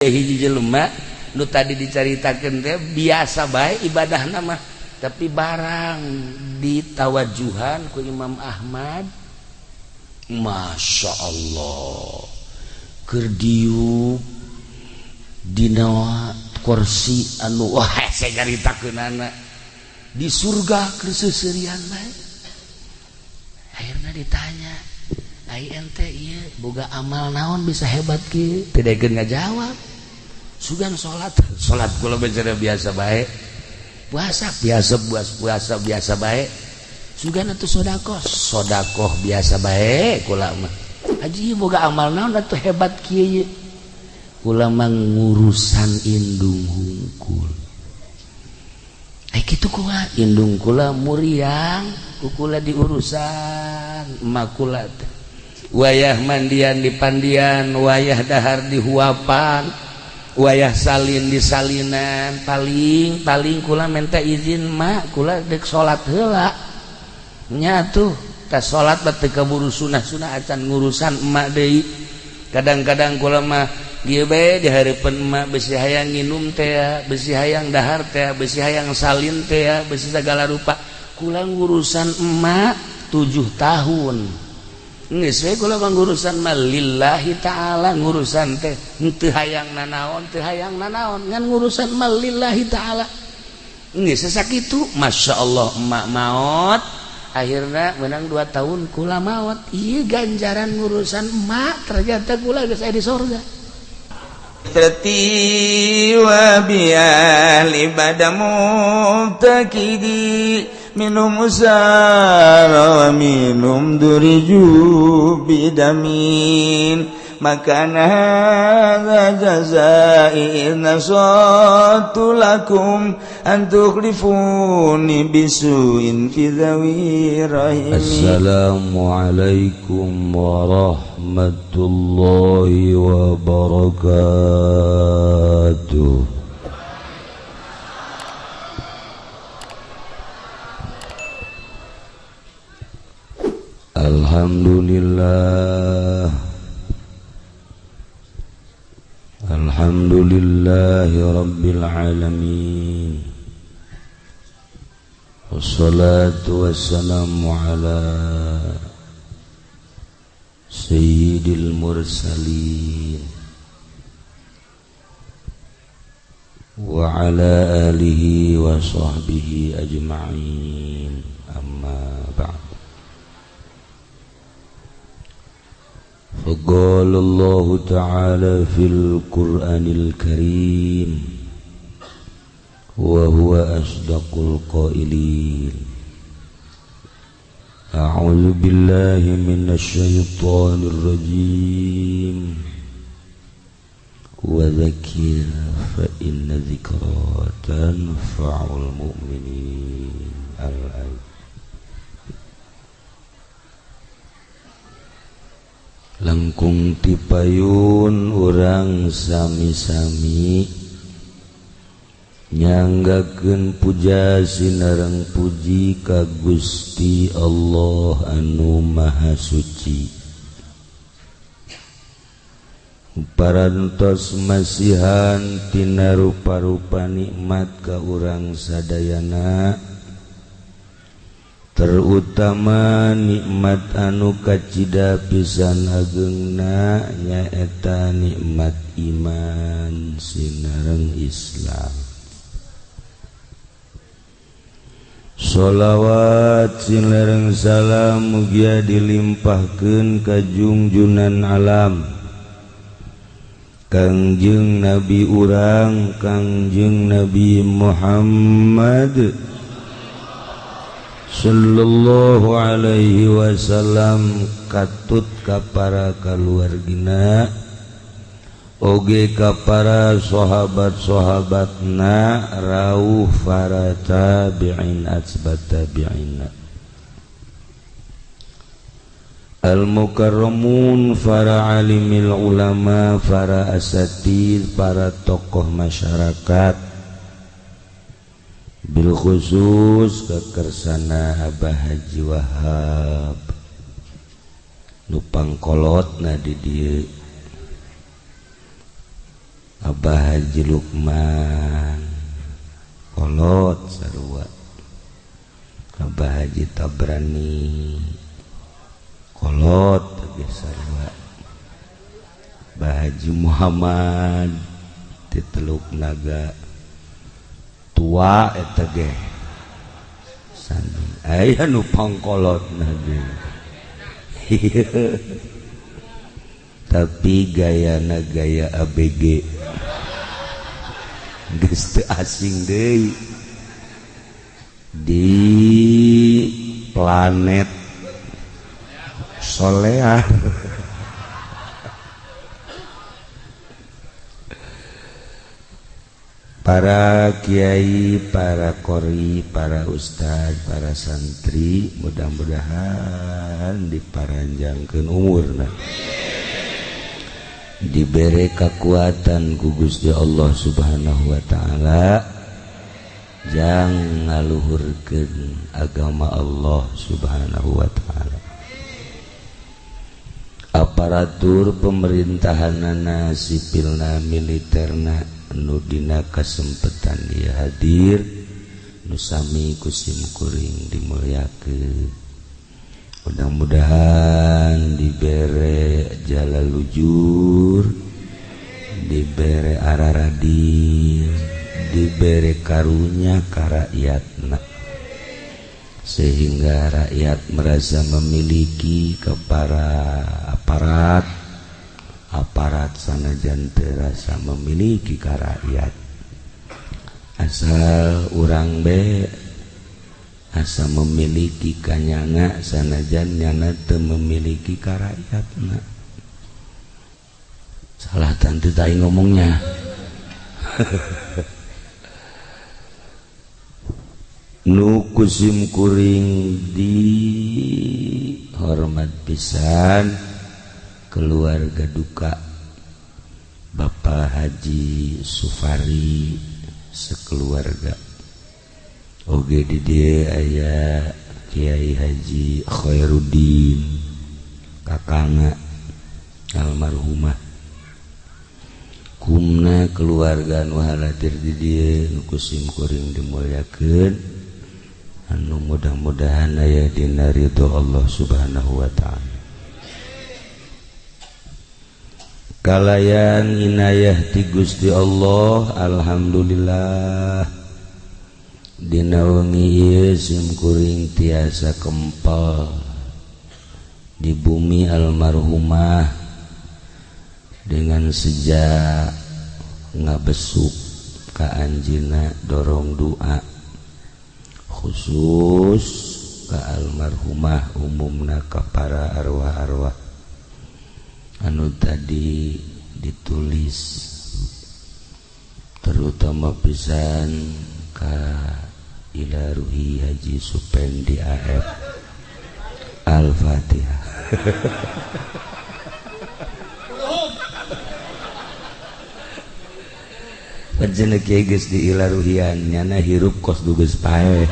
hiji jelema nu tadi dicaritakeun teh biasa bae ibadah nama tapi barang ditawajuhan ku Imam Ahmad Masya Allah keur diuk dina kursi anu wah saya caritakeunana di surga keur seuseurean bae akhirna ditanya ai ente ieu boga amal naon bisa hebat kieu teu daekeun ngajawab sugan salat kula bencana biasa bae puasa biasa bae sugan atuh sedekah biasa bae kula mah haji boga amal naon atuh hebat kieu kula mah ngurusan indung hungkul kitu kula indung kula muriang kula diurusan emak kula wayah mandian di pandian wayah dahar di huapan wayah salin di salinan paling kula minta izin mak kula dek salat heula nya tuh tas salat teh kaburu sunah acan ngurusan emak deui kadang-kadang kula mah ieu bae di hareupeun emak besi hayang nginum teh besi hayang dahar teh besi hayang salin teh besi segala rupa kula ngurusan emak 7 tahun geus we kula ngurusan mah lillahi ta'ala ngurusan teh teu hayang nanaon ngan ngurusan mah lillahi ta'ala geus sakitu masyaallah emak maot akhirna menang 2 tahun kula maot ieu ganjaran ngurusan emak ternyata kula geus aya di surga Trati wa bi'al ibadamu takidi minum usara wa minum duriju bidamin makana hadha jazai nasatu lakum antukhlifuni bisuin fi dhawi rahimi. Assalamualaikum warahmatullahi wabarakatuh. Alhamdulillahi rabbil alamin wassalatu wassalamu ala sayyidil mursalin wa ala alihi wa sahbihi ajma'in amma ba'd. فقال الله تعالى في القرآن الكريم وهو أصدق القائلين أعوذ بالله من الشيطان الرجيم وذكر فإن ذكرى تنفع المؤمنين الآية. Langkung tipayun urang sami-sami nyanggakeun puja sinareng puji ka Gusti Allah anu Maha Suci parantos masihan tina rupa-rupa nikmat ka urang sadayana terutama nikmat anu kacida pisan ageungna nyaeta nikmat iman sinareng Islam. Sholawat sinareng salam mugia dilimpahkeun ka junjunan alam Kangjeng Nabi urang Kangjeng Nabi Muhammad sallallahu alaihi wasallam katut ka para kaluargina oge ka para sahabat-sahabatna rawuh para tabi'in atsbat tabi'ina al-mukarramun para alimil ulama para asatid para tokoh masyarakat bil khusus kekersana Abah Haji Wahab nu pangkolotna di dieu Abah Haji Lukman kolot sarua, Abah Haji Tabrani kolot teh sarua, Abah Haji Muhammad ti Teluk Naga tua eta ge sanding aya nu pangkolotna deui. Tapi gayana gaya ABG geus teu asing deui di planet soleah. Para kiai, para qori, para ustad, para santri mudah-mudahan diparanjangkeun umurna, diberi kekuatan ku Gusti Allah Subhanahu wa taala, jang ngaluhurkeun agama Allah Subhanahu wa taala. Aparatur pemerintahanana, sipilna, militerna nu dina kasempetan dia hadir, nu sami kusim kuring dimulyakeun. Mudah-mudahan dibere jala lujur, dibere araradin, dibere karunya ka rakyatna, sehingga rakyat merasa memiliki kepada aparat sanajan teu rasa memiliki ka rakyat. Asal urang be asa memiliki kanyana sanajan nyana teu memiliki ka rakyatna. Salah tante tai ngomongnya. Nu kusim kuring di hormat pisan keluarga duka Bapak Haji Sufari sekeluarga. Oge di dieu aya Kiai Haji Khairuddin kakangna almarhumah, kumna keluarga nu halatir di dieu nu kusim kuring dimulyakeun, anu mudah-mudahan aya dina ridho Allah Subhanahu wa taala. Kalayan inayah ti Gusti Allah, alhamdulillah dina wengi ieu sim kuring tiasa kempal di bumi almarhumah dengan sejak ngabesuk ka anjeunna dorong doa khusus ka almarhumah, umumna ka para arwah-arwah anu tadi ditulis, terutama pisan ka ila ruhi Haji Supendi AF. Al-Fatihah. Panjenengan kiai geus di ila ruhian nyana hirup kos duges pae.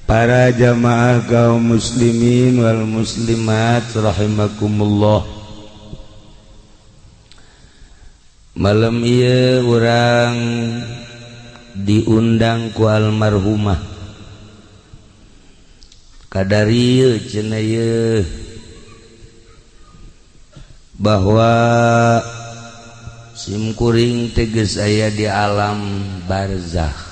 Para jamaah kaum muslimin wal muslimat rahimakumullah. Malam ieu urang diundang ku almarhumah kadarieu cenah ieu bahwa sim kuring teh geus aya di alam barzakh.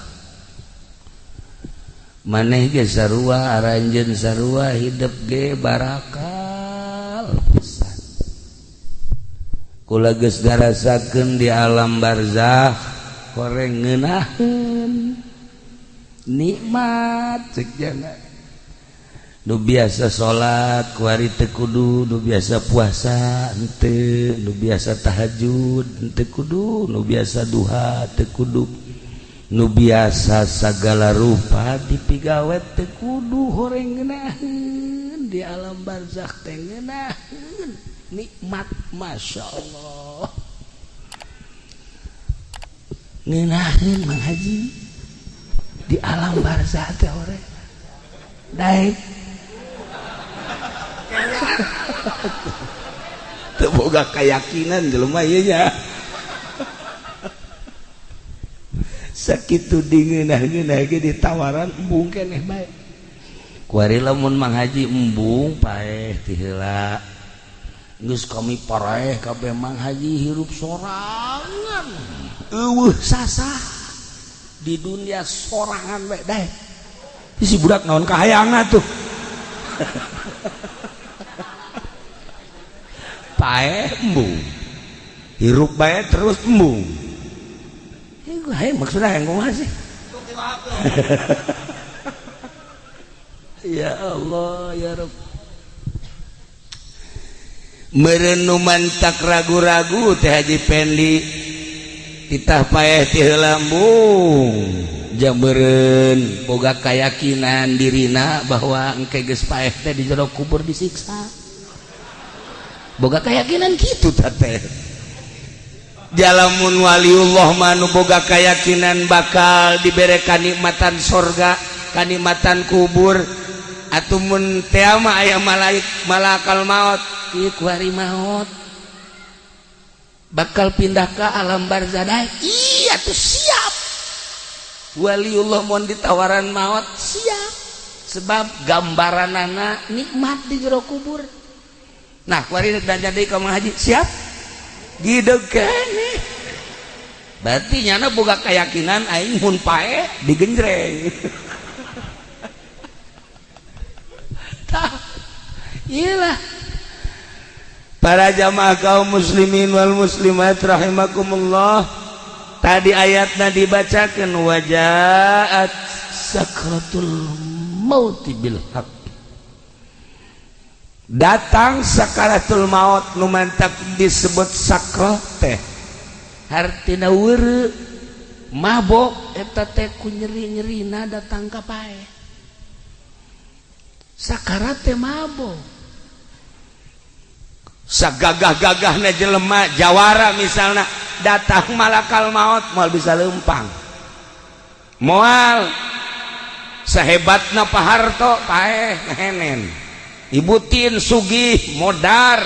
Maneh ge sarua aranjeun sarua hidup ge barakal pisan. Kula geus ngarasakeun di alam barzakh koreng ngeunaheun nikmat ceuk jana. Nu biasa salat ku ari teu kudu, nu biasa puasa henteu, nu biasa tahajud henteu kudu, nu biasa duha teu kudu, nu biasa sagala rupa dipigawet teu kudu horeng ngeunaheun di alam barzakh teh ngeunaheun nikmat masyaallah. Ngeunaheun Mang Haji di alam barzakh teh horeng daek teu boga keyakinan jelema ieu nya sakitu dingeunah-ngeunah ge ditawaran embung keneh bae kuari lamun Mang Haji embung paeh ti heula geus kami paraeh kabeh Mang Haji hirup sorangan eueuh sasah di dunia sorangan we dae si budak naon kahayangna tuh paeh embung hirup bae terus embung hai maksudnya yang kumaha sih ya Allah ya Rabb meureun nu mantak ragu-ragu teh Haji Pendi titah paeh ti heula embung jameureun boga kayakinan dirina bahwa engke geus paeh teh di jero kubur disiksa boga kayakinan kitu teh jalamun waliullah manu boga kayakinan bakal dibere kanikmatan sorga kanikmatan kubur atumun teu mah aya malakal maut ieu kuari maut bakal pindah ka alam barzah iya tuh siap waliullah mun ditawaran maut siap sebab gambaranana nikmat di jero kubur nah kuari danja deui ka Mang Haji siap gitu kan berarti nyana boga keyakinan aing mun paeh digenjreng tah iyalah para jamaah kaum muslimin wal muslimat rahimakumullah tadi ayatna dibacakeun wajaat sakratul mauti bil haq datang sakaratul maut nu mantap disebut sakrat teh hartina weureu mabok eta teh ku nyeri-nyerina datang ka paeh sakarat teh mabok sagagah-gagahna jelema jawara misalna datang malakal maut moal bisa leumpang moal sahebatna paharto paeh ngahenen ibutin sugih modar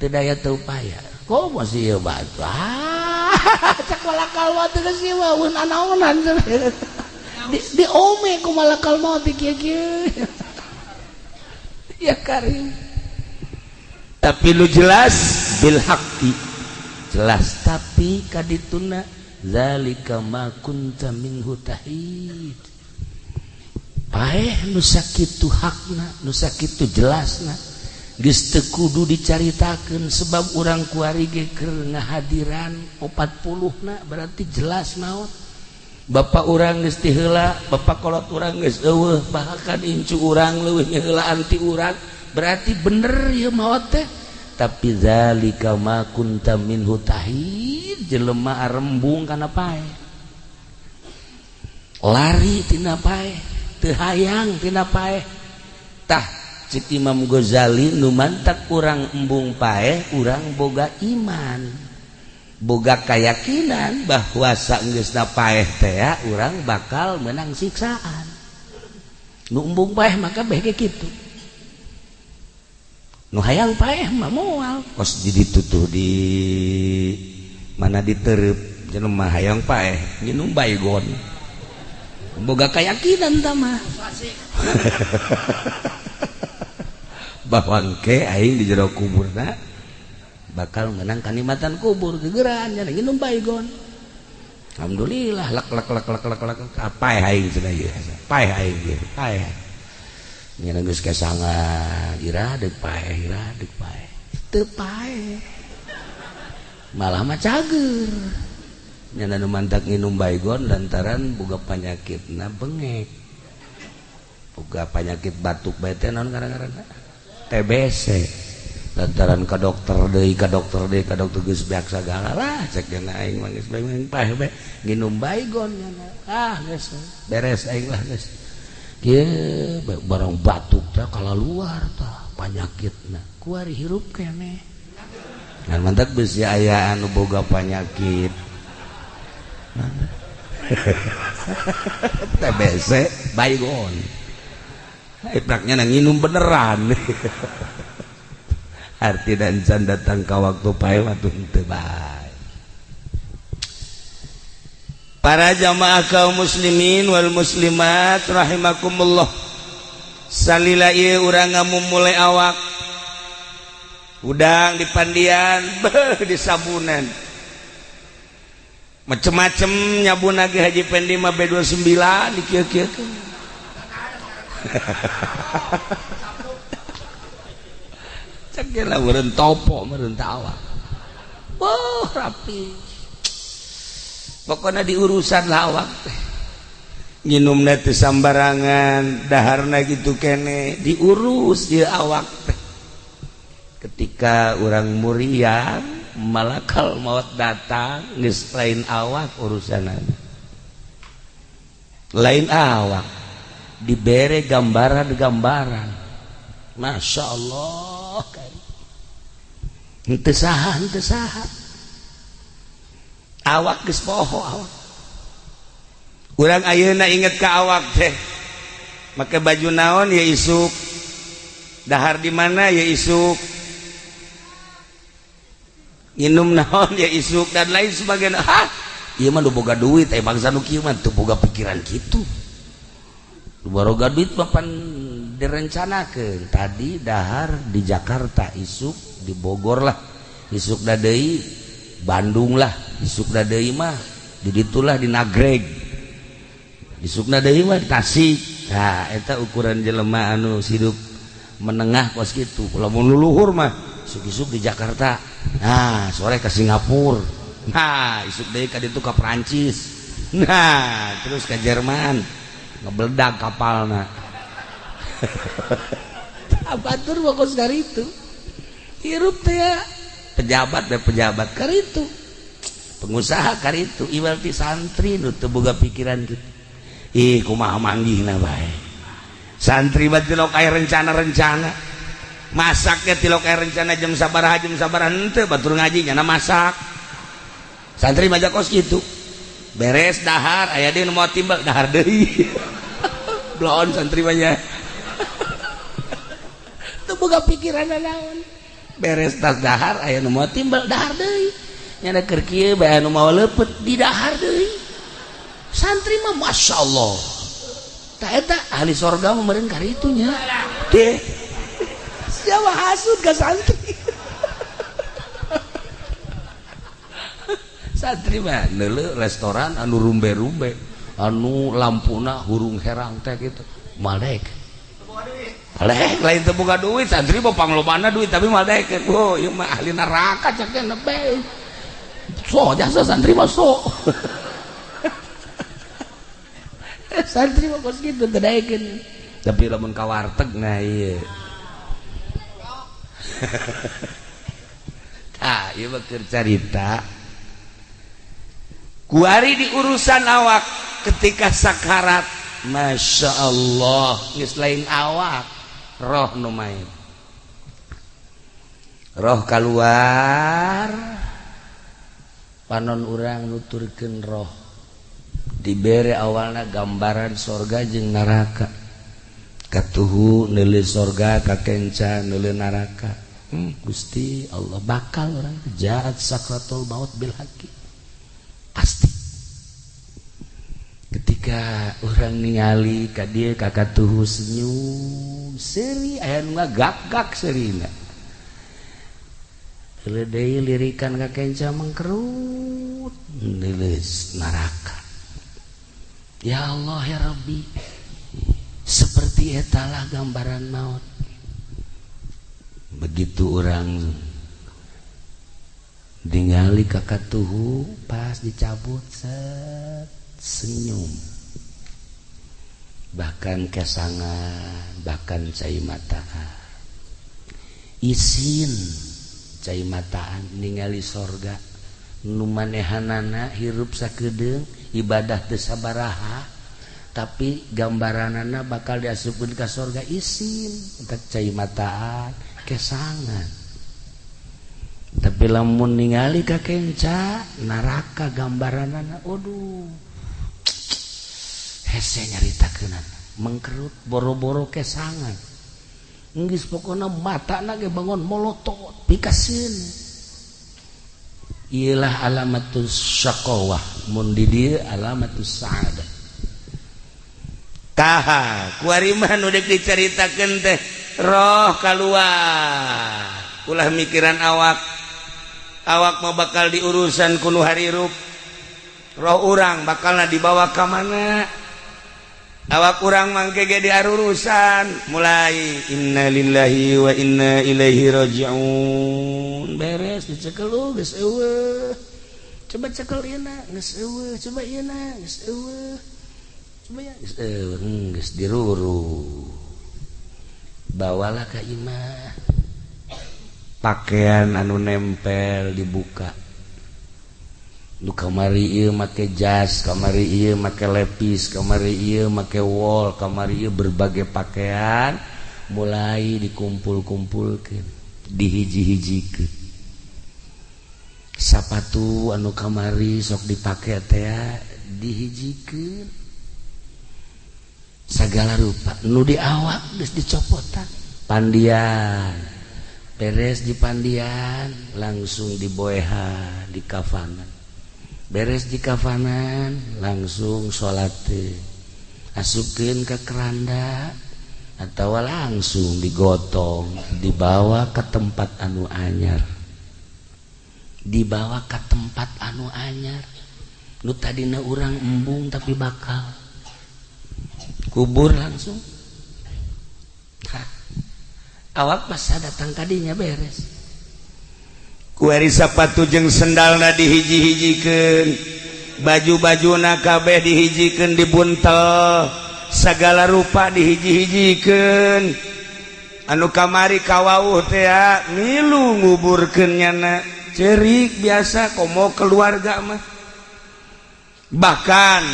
teu daya teu upaya kok masih ieu batu cak malakal maut geus ieu mah anaonan di ome ku malakal maut kieu-kieu ya karim tapi lu jelas bil haqqi jelas tapi kadituna zalika ma kunta minhu tahid paeh nu sakitu hakna nu sakitu jelasna geus teu kudu dicaritakeun sebab urang kuari ge keur ngahadiran 40na berarti jelas naon bapak urang geus ti heula bapak kolot urang geus eueuh bahkan incu urang leuwih ngeheulaan ti urang berarti bener ieu maot teh tapi zalika ma kunta minhu tahid jelema arembung kana paeh lari tina paeh teu hayang tina paeh tah cik Imam Ghazali nu mantak urang embung paeh urang boga iman boga keyakinan bahwa saenggeusna paeh teh urang bakal menang siksaan nu embung paeh maka beh kitu nu hayang paeh mah moal kos ditutuh di mana ditereup jelema hayang paeh nginum baygon boga keyakinan tah mah bahwa engke aing di jero kuburna bakal menang kanikmatan kubur gegeran nya nginum baygon alhamdulillah lak paeh aing cenah ieu paeh aing ieu paeh nya geus kesangan ira deuk paeh teu paeh malah mah cager nya nu mantak nginum baygon lantaran boga panyakitna bengek boga penyakit batuk bae teh naon ngaran-ngaranna TBC lantaran ka dokter deui geus beak sagala lah cek dina aing mah geus bae paeh bae nginum baygon nya geus beres aing lah geus kieu barang batuk teh kalaluar tah panyakitna kuari hirup keneh ngan mantak geus aya anu boga panyakit TBC baygon Ipraknya nginum beneran. Arti dan can datang ke waktu pae waktu teu bae. Para jamaah kaum muslimin wal muslimat rahimakumullah. Salila ieu urang ngamumule awak. Udang di pandian, di sabunan. Macem-macem nyabun lagi Haji Pendi mah B29 dikieu-kieukeun. Cek lah meureun topo meureun awak. Wah, rapi. Pokoknya di urusan lawak teh. Nginumna teu sambarangan, daharna gitu kene, diurus dia awak teh. Ketika orang muriang malakal maut datang geus lain awak urusanana. Lain awak dibere gambaran-gambaran. Masya Allah kan. Henteu saha. Awak geus poho awak. Urang ayeuna inget ka awak teh. Make baju naon ya isuk. Dahar di mana ya isuk. Nginum naon ya isuk dan lain sebagainya. Hah? Ieu mah nu boga duit, bangsa nu kieu mah teu boga pikiran kitu. Nu boga duit mah pan direncanakeun. Tadi dahar di Jakarta, isuk di Bogor lah. Isuk da deui Bandung lah. Isuk da deui mah di ditulah di Nagreg. Isukna deui mah di Tasik. Nah, eta ukuran jelema anu hidup menengah kos kitu. Lamun luluhur mah isuk-isuk di Jakarta. Nah, sore ke Singapura. Nah, isuk deui ka ditu ka Perancis. Nah, terus ke Jerman. Ngebeledak kapalna. Abatur fokus karitu. Hirup teh pejabat karitu. Pengusaha karitu, iwal ti santri nu teu boga pikiran kitu. Ih, kumaha manggihna bae. Santri mah teu aya rencana-rencana. Masaknya tilok air rencana jam sabaraha henteu batur ngaji nyana masak. Santri mah kos kitu. Beres dahar aya deui nu mau timbal dahar deui. Bloon santri mah nya. Teu boga pikiran naon. Beres tas dahar aya nu mau timbal dahar deui. Nyana keur kieu bae anu mau leupeut di dahar deui. Santri mah masyaallah. Tah eta ahli sorga mah meureun karitu nya. Teh Jawa hasud ke santri. Santri mah neuleuh restoran anu rumbe-rumbe, anu lampuna hurung herang teh kitu. Maldek. Malek lain teu boga duit, santri mah panglobana duit tapi maldek. Oh, ieu mah ahli neraka cek teh nebe. So jasa santri mah so. Santri mah kos kitu teu daekeun. Tapi lamun ka warteg nah ieu. Ieu mah keur carita kuari di urusan awak ketika sakarat. Masya Allah geus lain awak roh nu main. Roh keluar panon urang nuturkeun roh dibere awalna gambaran sorga jeung neraka. Katuhu neuleuh sorga kakenca neuleuh neraka. Gusti Allah bakal orang jahat sakratul maut bil haqi pasti. Ketika orang ningali ka dieu ka katuhu senyum seuri aya nu ngagak-gak seurina. Heuleuh deui lirikan kakenca mangkerut neuleuh neraka. Ya Allah ya Rabbi, seperti etalah gambaran maut. Begitu orang ningali ka katuhu pas dicabut set senyum, bahkan kesangan, bahkan cai mataan isin cai mataan ningali sorga nu manehanana hirup sakedeung ibadah teu sabaraha tapi gambaranana bakal diasupkeun ka sorga isin entek cai mataan kesangan. Tapi lamun ningali ka kenca neraka gambaranana, aduh hese nyaritakeunana mengkerut boro-boro kesangan geus pokona matana ge bangun molotot pikaseun iyalah alamatus syaqawah mun di dieu alamatus sa'adah taha kuari mah nu deuk dicaritakeun teh roh kaluar ulah mikiran awak mah bakal diurusan ku nu harirup roh urang bakalna dibawa ka mana awak urang mangke ge diarurusan mulai innalillahi wa inna ilaihi rajiun beres dicekel geus eueuh coba cekel ieu na geus eueuh coba ieu na geus eueuh coba ya geus eueuh geus diruru bawalah ka imah pakaian anu nempel dibuka nu kamari ieu make jas kamari ieu make lepis kamari ieu make wol kamari ieu berbagai pakaian mulai dikumpul-kumpulkeun dihiji-hijikeun sapatu anu kamari sok dipake teh dihijikeun sagala rupa nu di awak geus dicopotan pandian beres di pandian langsung diboehan di kafanan beres di kafanan langsung sholat asupkeun ke keranda atau langsung digotong dibawa ke tempat anu anyar nu tadina urang embung tapi bakal kubur langsung awak pas datang tadinya beres kuari sapatu jeung sendalna dihiji-hijikeun baju-bajuna kabeh dihijikeun dibuntel sagala rupa dihiji-hijikeun anu kamari kawauh teh milu nguburkeun nyana ceurik biasa komo keluarga mah bahkan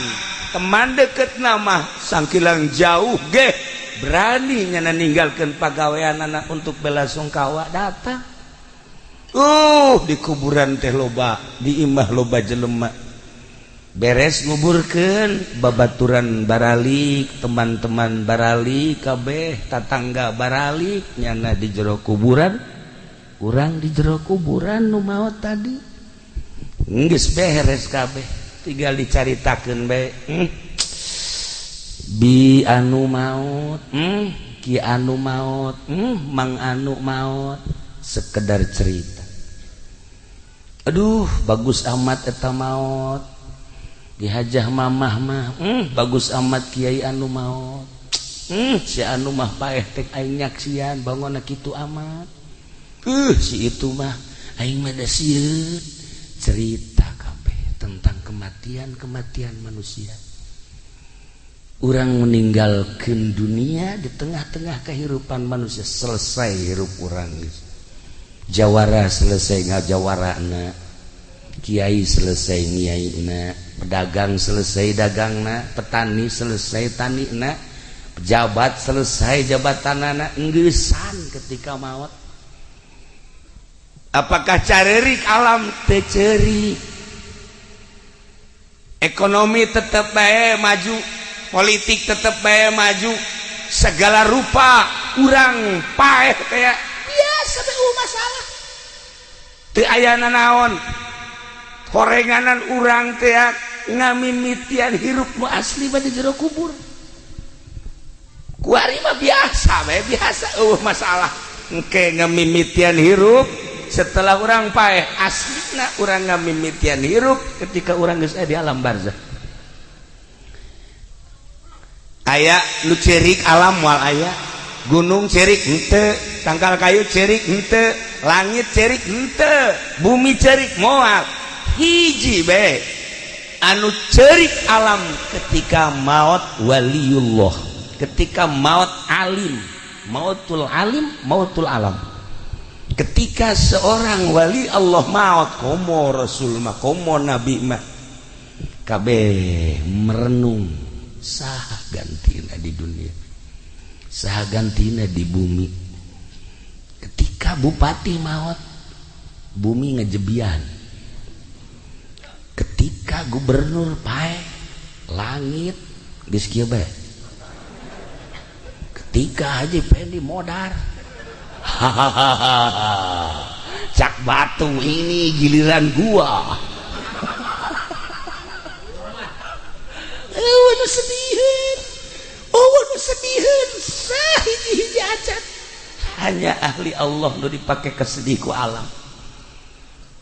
teman deketna mah sangkilang jauh ge berani nyana ninggalkeun pagaweanana untuk bela sungkawa datang di kuburan teh loba di imah loba jelema beres nguburkeun babaturan baralik teman-teman baralik kabeh tatangga baralik nyana di jero kuburan urang di jero kuburan nu maot tadi geus beres kabeh tinggal dicaritakeun bae bi anu maot ki anu maot mang anu maot sekedar cerita aduh bagus amat eta maot dihajah mamah mah bagus amat kiai anu maot si anu mah paeh tek aing nyaksian bangona kitu amat si itu mah aing mah da sieun cerita kabeh tentang kematian manusia urang meninggalkeun dunia di tengah-tengah kehidupan manusia selesai hirup urang jawara selesai ngajawarana kiai selesai ngiaina pedagang selesai dagangna petani selesai tanina pejabat selesai jabatanana enggeussan ketika maut apakah carerik alam teu ceurik ekonomi tetep bae maju politik tetep bae maju segala rupa urang paeh kayak biasa bae masalah teu aya nanaon korenganan urang teh ngamimitian hirup nu asli bade jero kubur kuari mah biasa bae biasa masalah engke ngamimitian hirup setelah urang paeh aslina urang ngamimitian hirup ketika urang geus di alam barzah aya nu cerik alam moal aya gunung cerik henteu tangkal kayu cerik henteu langit cerik henteu bumi cerik moal hiji bae anu cerik alam ketika maut waliullah ketika maut alim mautul alim mautul alam ketika seorang wali Allah maut komo rasul mah komo nabi mah kabeh merenung saha gantina di dunia saha gantina di bumi ketika bupati maut bumi ngejebian ketika gubernur pae langit geus kieu bae Tika Haji Pendi modar. Hahaha. Cak batu ini giliran gua. Nu sediheun. Nu sediheun. Hiji-hiji acan. Hanya ahli Allah nu dipake kesedih ku alam.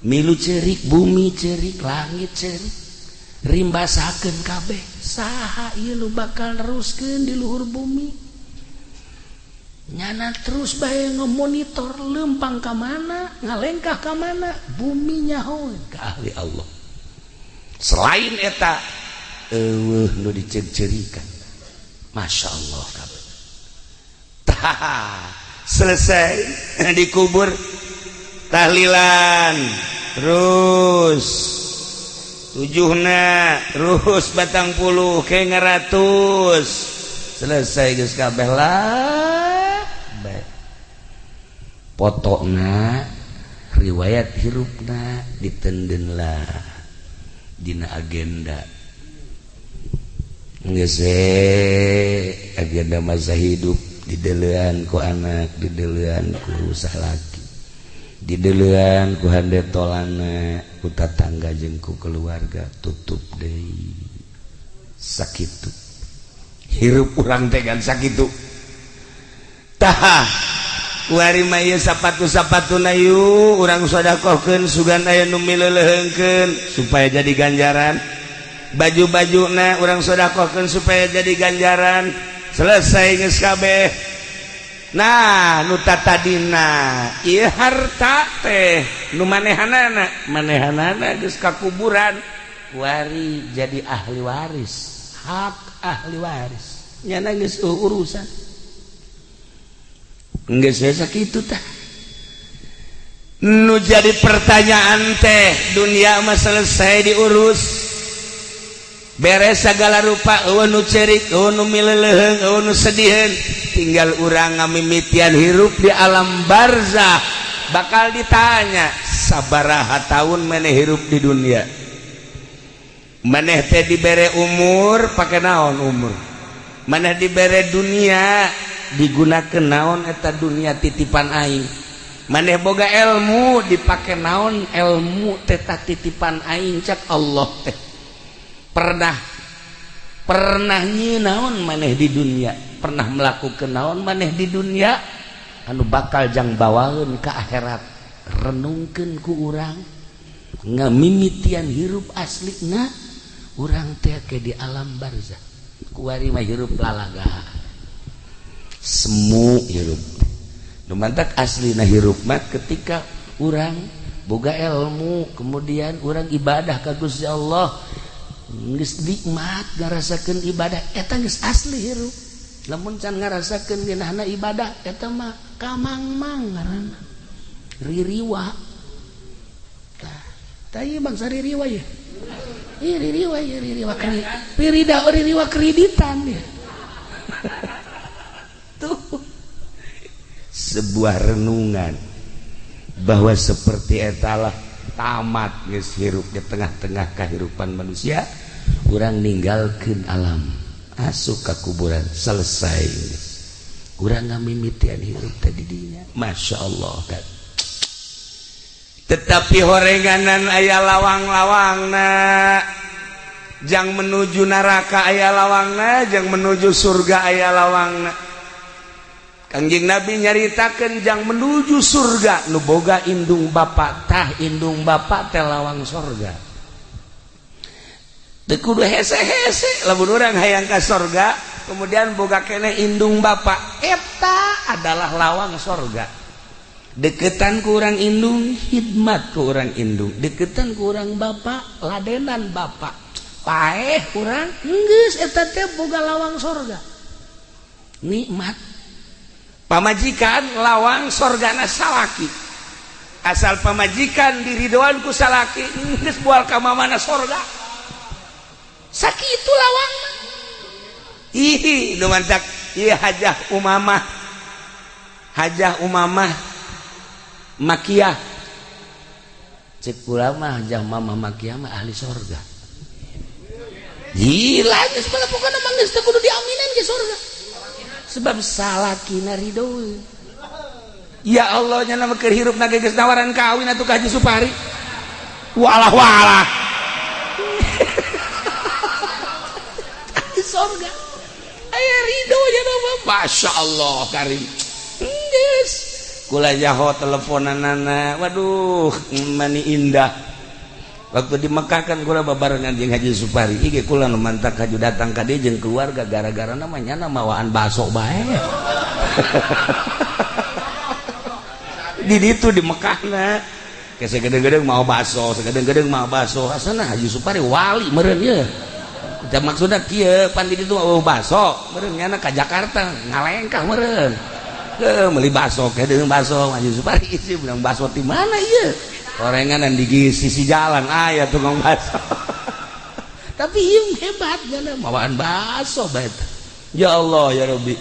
Milu cerik, bumi cerik, langit cerik. Rimbasakeun kabeh. Saha ieu nu bakal neruskeun di luhur bumi? Nyana terus bae ngemonitor lempang ka mana, ngalengkah ka mana, bumi nyahoeun ka ahli Allah. Selain eta eueuh nu dicerik-cerikan. Masya Allah kabeh. Tah selesai dikubur tahlilan terus tujuhna terus batang puluh ke ngaratus selesai geus kabeh lah potona riwayat hirupna ditenden lah dina agenda geus agenda masa hidup didelean ku anak didelean ku salaki didelean ku handetolana ku tatangga jeung ku keluarga tutup deui sakitu hirup urang teh kan sakitu tah kuari mah ieu sapatu-sapatuna yu urang sedekahkeun sugan aya nu mileuleungkeun supaya jadi ganjaran baju-bajuna urang sedekahkeun supaya jadi ganjaran selesai geus kabeh. Nah nu tatadina ieu harta teh nu manehanana geus ka kuburan kuari jadi ahli waris hak ahli waris nyana geus urusan geus sakitu tah nu jadi pertanyaan teh dunia mah selesai diurus beres segala rupa eueuh nu cerik eueuh nu mileuleung eueuh nu sediheun tinggal urang ngamimitian hirup di alam barzah bakal ditanya sabaraha taun maneh hirup di dunia maneh teh dibere umur pake naon umur maneh dibere dunia digunakeun naon eta dunia titipan aing maneh boga ilmu dipake naon ilmu teh titipan aing cak Allah teh pernah nyi naon maneh di dunia pernah melakukan naon maneh di dunia anu bakal jang bawaeun ka akhirat renungkeun ku urang ngamimitian hirup aslina urang teh ke di alam barzah kuari mah hirup lalaga semu hirup nu mantak aslina hirup mah ketika urang boga ilmu kemudian urang ibadah ka Gusti Allah geus nikmat ngarasakeun ibadah eta geus asli hirup lamun can ngarasakeun geunahna ibadah eta mah kamangmang ngaranna ririwa tah ieu bangsa ririwa ya ririwa kreditan ya tuh sebuah renungan bahwa seperti etalah tamat geus hirup di tengah-tengah kehidupan manusia urang ninggalkeun alam asup ka kuburan selesai urang ngamimitian hirup tadi dinya Masya Allah kan tetapi horenganan aya lawang-lawangna jang menuju neraka aya lawangna jang menuju surga aya lawangna Kangjeng Nabi nyaritakeun jang menuju surga nu boga indung bapa tah indung bapa teh lawang surga teu kudu hese-hese lamun urang hayang ka surga kemudian boga keneh indung bapa eta adalah lawang surga deketan ku urang indung khidmat ku urang indung deketan ku urang bapa ladenan bapa paeh urang geus eta teh boga lawang surga nikmat pamajikan lawang sorgana salaki asal pamajikan diridoan ku salaki geus moal ka mamana sorga sakitu lawangna ih nu mantak ieu hajah umamah makiyah cek kula mah hajah mamah makiyah mah ahli sorga gila geus pokona mah geus teu kudu diaminan ke sorga sebab salakina ridho. Ya Allah nya nama keur hirup na geus nawaran kawin atuh ka Haji Supari. Walah surga aya ridho nya nama Masya Allah karim geus kula jaho teleponanana waduh mani indah waktu di Mekah kan kula babarengan jeung Haji Supari ieu kula nu mantak haju datang ka dieu jeung keluarga gara-gara namanya mawaan baso bae di ditu di Mekahna ke segede-gede mau baso segede-gede mau baso asana Haji Supari wali meureun ye da maksudna kieu pan di ditu baso meureun nya ka Jakarta ngalengkah meureun meuli baso ke deung baso Haji Supari isi bilang baso di mana ieu gorengan di sisi jalan aya tukang baso tapi ieu hebat nya mawaan baso bae ya Allah ya Rabbi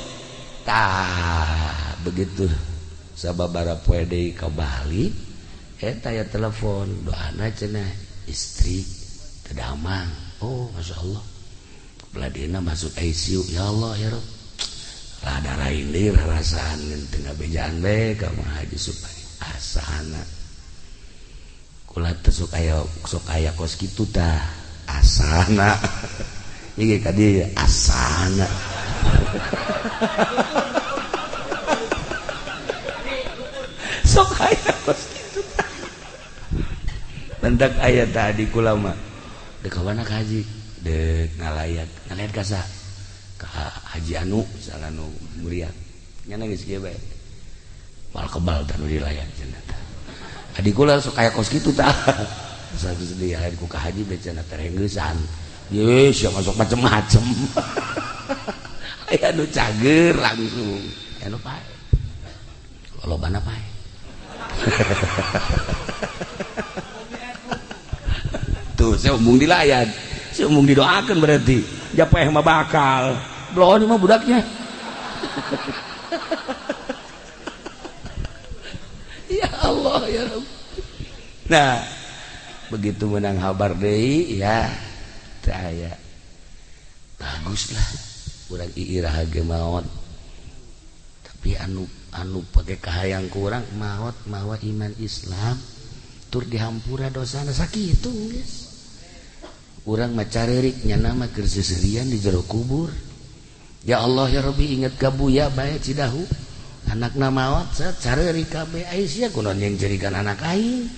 tah begitu sababara poe deui ka Bali eta ya telepon doana cenah istri tedamang oh Masya Allah beladina masuk ICU ya Allah ya Rabb rada rain deui rarasaan teu ngabejaan bae ka Haji Supari asana kula teh sok aya kos kitu tah asana ieu ka dieu asana sok aya kos kitu mendak aya tadi kula mah dek ka mana ka Haji dek ngalayat ka sa ka Haji Anu salah nu mulia nya geus kieu bae mal kebal tanu dilayat cenah tah adi kula sok aya kos kitu tah satu sedih aya ku ka Haji bae cenah terenggeusan ye sia masuk macem-macem aya nu cager langsung anu pae lobana pae tuh saya umum dilayat saya umum didoakan berarti japeh mah bakal belum mah budaknya ya Allah ya Rabb nah begitu menang habar deui ya saya baguslah urang iirah ge maot tapi anu pake kahayang kurang maot mawa iman Islam tur dihampura dosana sakitu geus urang mah carerik nya nama keur seserian di jero kubur ya Allah ya Rabbi inget ka buya bae Cidahu anakna maot carerik kabeh Aisyah kunaon yang jerikan anak aing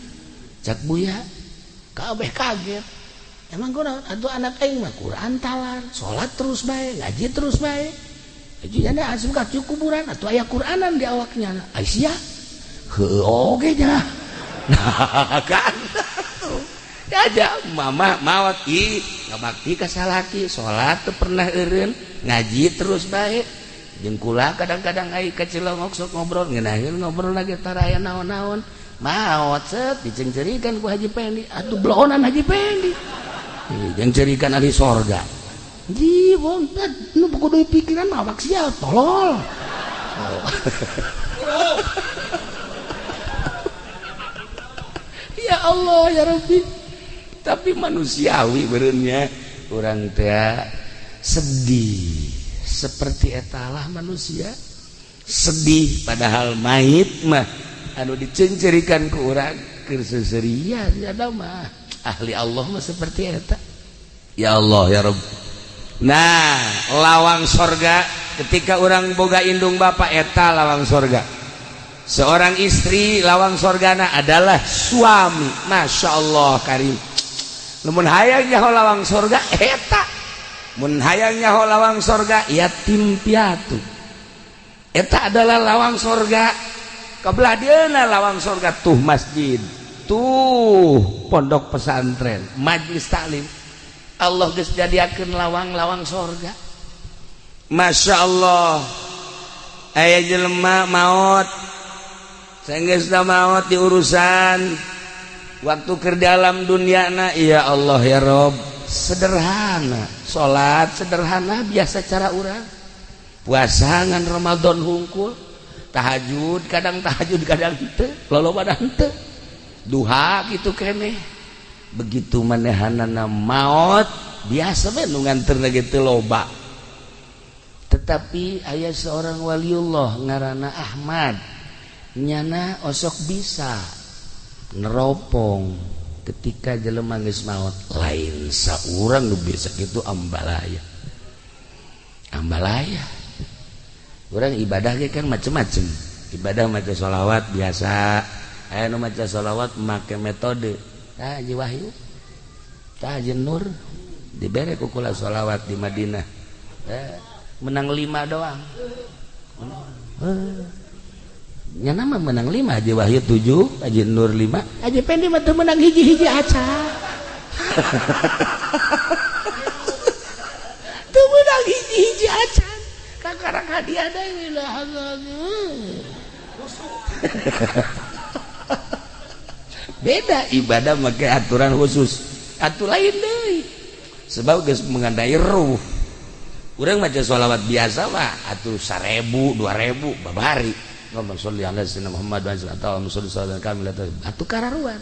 cak buya kabeh kaget emang kunaon atuh anak aing mah Quran talar salat terus bae ngaji terus bae jadi asup ka kuburan atau aya Quranan di awaknya Aisyah heuh oge nya nah kan aja mama mawat ngabakti ka salaki salat teu pernah eureun ngaji terus bae jeung kula kadang-kadang ai ka Cilongok sok ngobrol ngeunaheun ngobrol lagi tara aya naon-naon maot set dicencerikeun ku Haji Pendi atuh blohonan Haji Pendi jeung cerikeun ahli sorga di bontat nu kudu pikiran mah awak sia tolol ya Allah ya Rabbi tapi manusiawi bereunnya urang teh sedih seperti etalah manusia sedih padahal mayit mah anu dicencerikan ku urang keur seserian ada mah ahli Allah mah seperti eta ya Allah ya Rabbi. Nah lawang sorga ketika orang boga indung bapak eta lawang sorga seorang istri lawang sorgana adalah suami Masya Allah karim mun hayang nyaho lawang sorga eta mun hayang nyaho lawang sorga yatim piatu eta adalah lawang sorga kabelah dieuna lawang sorga tuh masjid tuh pondok pesantren majlis taklim Allah geus jadiakeun lawang-lawang sorga Masya Allah aya jelema maot sanggeusna maot di urusan waktu keur dalam dunyana ya Allah ya Rob sederhana salat sederhana biasa cara urang puasa ngan Ramadan hungkul tahajud kadang teu lolobana henteu duha kitu keneh begitu manehanana maot biasa we nu nganterna ge teu loba Tetapi aya seorang waliullah ngaranna Ahmad nyana osok bisa neropong ketika jelema geus maot. Lain saurang nu bisa kitu ambalaya. Urang ibadah ge kan macem-macem. Ibadah maca sholawat biasa. Aya nu maca sholawat make metode. Tah Haji Wahyu, tah Haji Nur dibere ku kula sholawat di Madinah. Menang 5 doang. Nyana mah menang 5, Haji Wahyu 7, Haji Nur 5, Haji Pendi mah teu menang hiji-hiji aca. Teu menang hiji-hiji aca. Kakarang hadiah deui lah. Beda ibadah make aturan khusus. Atuh lain deui. Sebab geus mengandai ruh. Urang maca sholawat biasa mah atuh 1000, 2000 babari. Ngomong sholli ala sayyidina Muhammad wa sallallahu alaihi wasallam kamil atuh kararuan.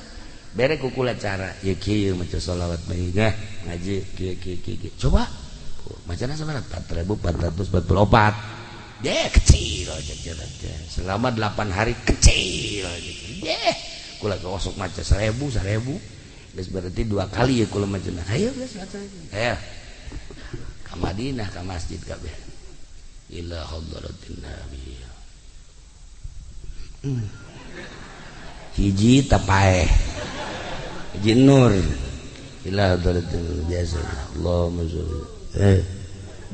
Bere ku kula cara ieu kieu maca sholawat bae ngaji kieu. Coba macana sabaraha 4444. Kecil aja jalan. Selama 8 hari kecil aja. Kula kosok maca 1000. Geus berarti 2 kali ya kula macana. Hayo geus maca. Hayo. Ka Madinah ka masjid kabeh. Ila hadratin nabi. Hiji tapae. Hiji Nur. Ila hadratin biasa. Allahumma sholli.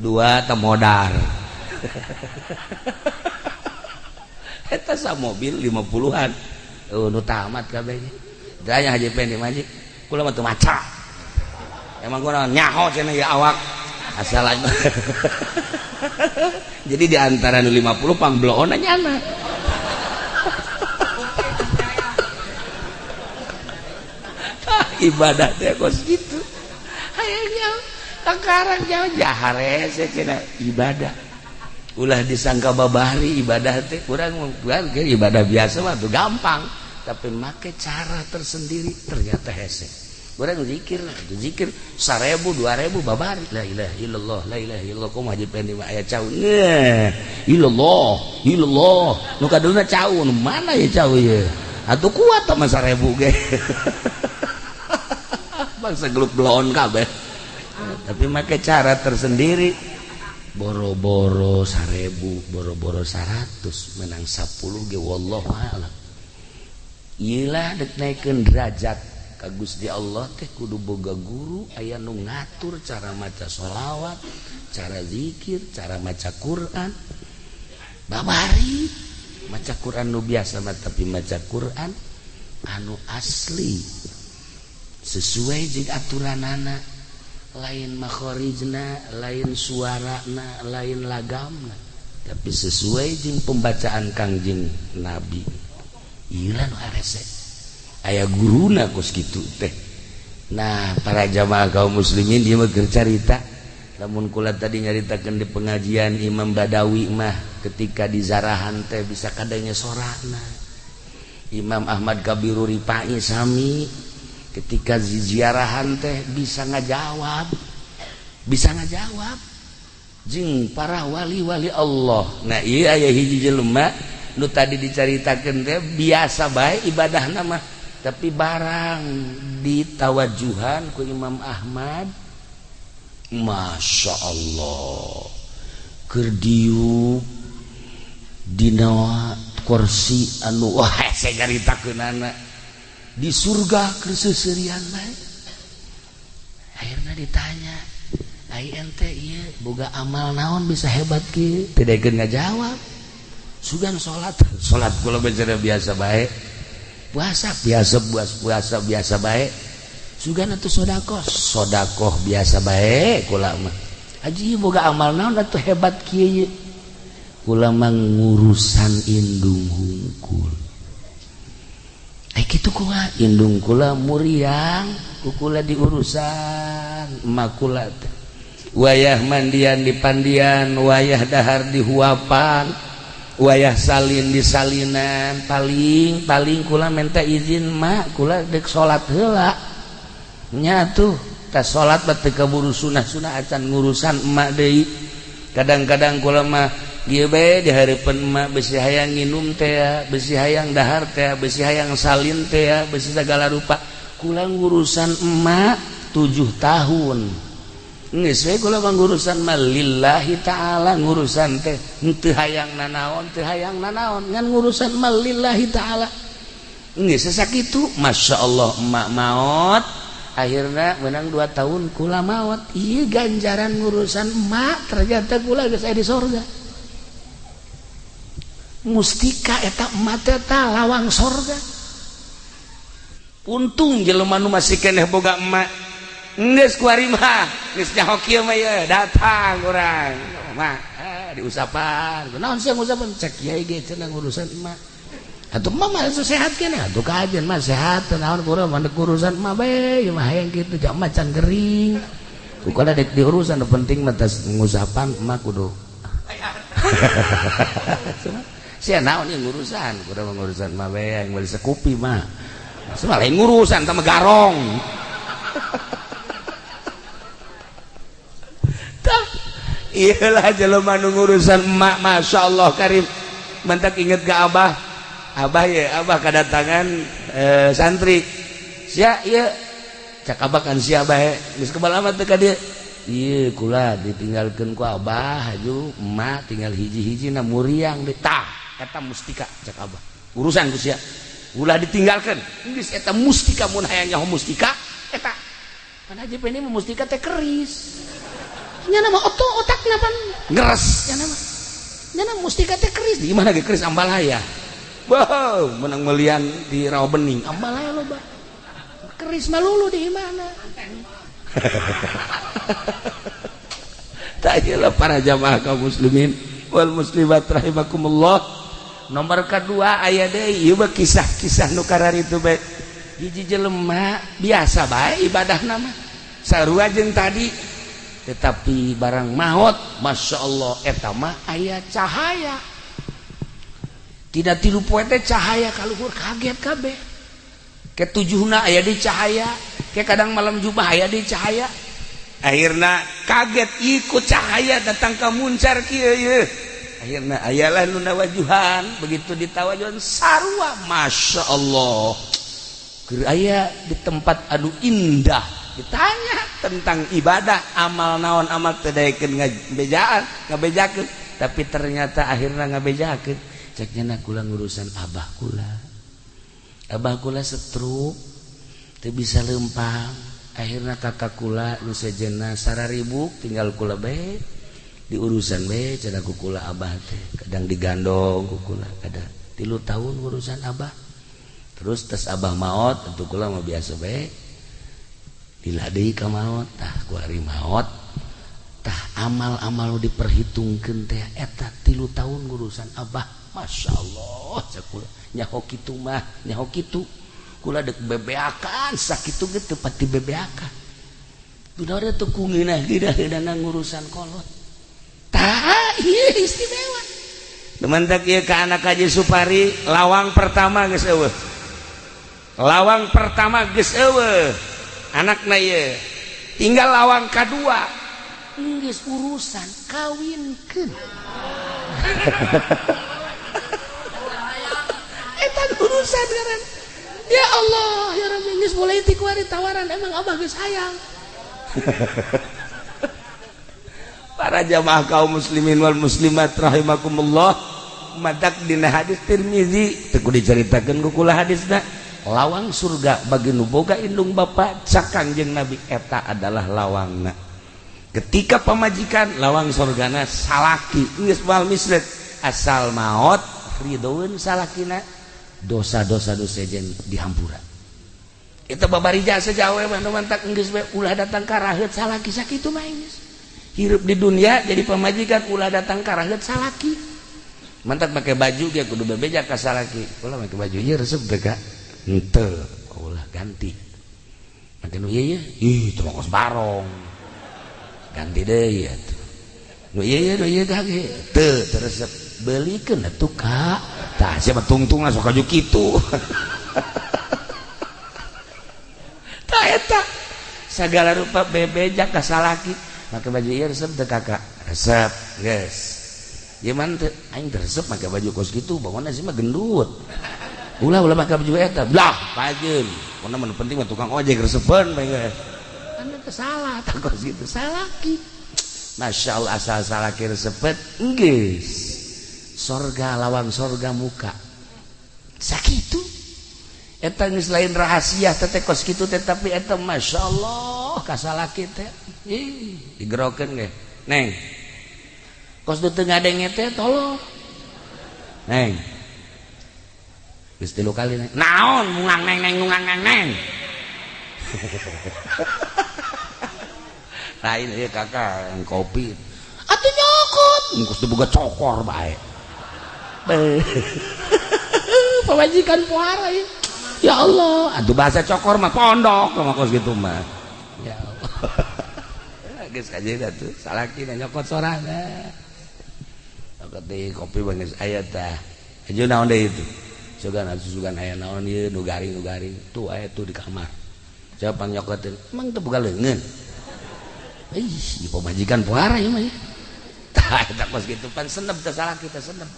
2 ta modal. Eta sa mobil 50-an. Nu tamat kabeh. Daya Haji Pendi maji. Kula mah teu maca. Emang gua nyaho cenah ya awak. Asal aja. Jadi di antara nu 50 pambloona nyana. Ibadah teh kos gitu. Hayangnya sekarang jahare cenah ibadah. Ulah disangka babari ibadah teh kurang ibadah biasa mah tuh gampang, tapi make cara tersendiri ternyata hese. Urang zikir 1000 2000 babari la ilaha illallah la ilaha illallah kumaha Haji Pendi mah aya cau illallah nu kadulna cau nu mana ya cau ye atuh kuat mah 1000 ge bangsa geluk bloon kabeh tapi make cara tersendiri boro-boro 1000 boro-boro 100 menang 10 ge wallahu a'lam. Ieu lah dek naikeun derajat ka Gusti Allah teh kudu boga guru aya nu ngatur cara maca sholawat, cara zikir, cara maca Quran. Babari maca Quran nu biasa mah tapi maca Quran anu asli sesuai jeung aturanana, lain makhorijna, lain suarana, lain lagamna, tapi sesuai jeung pembacaan Kangjeng Nabi. Ieu nu arese aya guruna kos kitu teh. Nah, para jamaah kaum muslimin dia mah keur carita. Lamun kula tadi nyaritakeun di pengajian Imam Badawi mah ketika di Zarahan teh bisa kadanya sorana. Imam Ahmad Kabiru Rifai sami ketika di ziarahan teh bisa ngajawab. Jeung para wali-wali Allah. Nah, ieu aya hiji jelema nu tadi dicaritakeun teh biasa bae ibadahna mah tapi barang ditawajuhan ku Imam Ahmad Masya Allah keur diuk dina kursi anu wah saya caritakeunana di surga keur seuseurean bae. Akhirna ditanya ai ente ieu boga amal naon bisa hebat kieu teu daekeun ngajawab. Sugan salat kula biasa bae. Puasa biasa bae. Sugan atuh sedekah biasa bae kula mah. Haji boga amal naon atuh hebat kieu. Kula mah ngurusan indung hungkul. Kitu kula indung kula muriang, kula diurusan emak kula teh. Wayah mandian di pandian, wayah dahar di huapan. Wayah salin di salinan paling kula minta izin mak kula dek salat heula nya tuh tas salat teh kaburu sunah acan ngurusan emak deui kadang-kadang kula mah ieu bae di hareupeun emak besi hayang nginum teh, besi hayang dahar teh, besi hayang salin teh, besi segala rupa. Kula ngurusan emak 7 tahun. Geus we kula ngurusan mah lillahi taala ngurusan teh teu hayang nanaon, teu hayang nanaon, ngan ngurusan mah lillahi taala. Geus sakitu, masyaallah emak maot. Akhirnya menang 2 tahun kula maot. Ieu ganjaran ngurusan emak, ternyata kula geus aya di sorga. Mustika eta emak teh lawang sorga. Untung jelema nu masih keneh boga emak. Geus kuari mah, geus nyaho kieu mah ye, datang urang. Mah, diusapan. Naon sih ngusapan? Cek kiai ge cenah ngurusan emak. Atuh mah mah sehat keneh, atuh kajen mah sehat teu naon kurang mandek urusan mah bae, mah hayang kitu jak macan gering. Ukana dek diurusan nu penting mah tas ngusapan emak kudu. Sia naon ieu ngurusan, kurang ngurusan mah bae yang beli sekupi mah. Semua lain ngurusan sama garong. Iyalah jelema nu ngurusan emak, masyaallah karim. Mantak inget ke abah ya, abah kedatangan santri. Sia ieu cak abah kan sia abah geus kebalamat teh ka dieu. Ieu kula ditinggalkeun ku abah aju emak tinggal hiji-hijina muriang di tah eta mustika cak abah. Urusan ku sia. Ulah ditinggalkan geus eta mustika mun hayang nyaho mustika eta pan haji peni mustika teh keris nya nama otak napan ngeres nya nama mustika teh keris di mana ge keris ambalaya wow menang melian di rawa bening ambalaya loba keris malulu di mana tak jelas para jamaah kaum muslimin wal muslimat rahimakumullah. Nomor kedua aya deui ieu mah kisah-kisah nu kararitu bae. Hiji jelema biasa bae ibadahna mah sarua jeung tadi tetapi barang maot masyaallah eta mah aya cahaya. Tidak 3 poe teh cahaya kaluhur kaget kabeh. Ke 7na aya di cahaya, ke kadang malam Jumat aya di cahaya. Akhirna kaget ikut cahaya datang ka muncar kieu. Akhirnya ayalah nu nawajuhan begitu ditawajuhan sarua masyaallah keur aya di tempat anu indah ditanya tentang ibadah amal naon amal teu daekeun ngabejakeun tapi ternyata akhirnya ngabejakeun cek nya kula ngurusan abah kula stroke teu bisa leumpang akhirnya kakak kula nu sejenna sararibuk tinggal kula bae di urusan bae cenah kukula abah teh kadang digandong kukula kadang 3 tahun urusan abah terus tes abah maot atuh kula mah biasa bae dilah deui ka maot tah ku ari maot tah amal-amal diperhitungkeun teh eta 3 tahun urusan abah masyaallah cek kula nyaho kitu mah nyaho kitu kula dek bebeakan sakitu ge teu pati bebeakan duda teu kungeunah ngurusan kolot. Iya istimewa. Teman-teman ieu ka anak Haji Supari lawang pertama geus eueuh. Lawang pertama geus eueuh. Anakna ieu. Tinggal lawang kadua. Geus urusan kawinkeun. Eta urusan garan. Ya Allah, ya Rabbi geus mulai ti kuari tawaran emang abah geus hayang. Para jamaah kaum muslimin wal muslimat rahimakumullah madak dina hadis Tirmizi teu dicaritakeun ku kula hadisna lawang surga bagi nu boga indung bapa cak Kangjeng Nabi eta adalah lawangna ketika pamajikan lawang surgana salaki geus moal mislet asal maot ridhoeun salakina dosa-dosa nu sejen dihampura eta babarija sajawe mantak geus ulah datang ka raheut salaki sakitu mah geus hirup di dunia jadi pemajikan ulah datang karaheut salaki mantak pakai baju dia kudu bebeja ka salaki ulah make baju ieu resep teh ka henteu ulah ganti make nu ieu ih teu mangos barong ganti deui atuh nu ieu kage teu resep beulikeun atuh ka tah sia mah tungtungna sok aju kitu tah eta sagala rupa bebeja ka salaki pakai baju ieu resep teu kakak resep guys gimana tuh aing tersep pakai baju kos gitu bangunnya sih mah gendut ulah pakai baju eta lah pajeun pokona mun penting mah tukang ojek resepen bae guys kan itu salah tak kos gitu salah ki Masya Allah asal salah ki resepet geus sorga lawan sorga muka sakitu eta geus lain rahasia teh kos kitu teh tapi eta Masya Allah kasalaki teh digerokeun ge neng kos teu ngadenge teh tolong neng geus 3 kali neng naon mungang neng lain ieu kakak yang kopi atuh nyokot engkos teu boga cokor bae pamajikan pohara ya Allah atuh bahasa cokor mah pondok mah kos gitu mah ya Allah geus kajeuna tuh salaki nyokot sorangan di kopi banget aya teh aja naon deui itu sugan aya naon ieu nu garing tuh aya tuh di kamar coba pangnyokoteun emang teu boga leungeun ih pamajikan pohara ieu mah ya tah eta kos kitu pan senep teh salah kita senep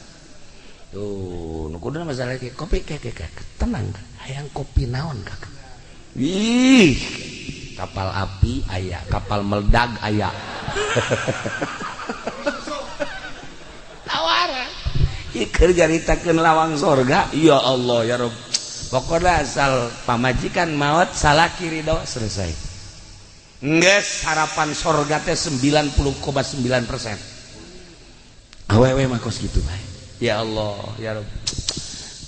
tuh nu kuduna masalah kopi tenang hayang kopi naon kakak ih kapal api aya kapal meledak aya tawaran ikeur jaritakeun lawang sorga ya Allah ya Rabb pokoknya asal pamajikan maot salaki ridho selesai geus harapan sorga teh 90,9% awewe mah kos kitu bae ya Allah ya Rabb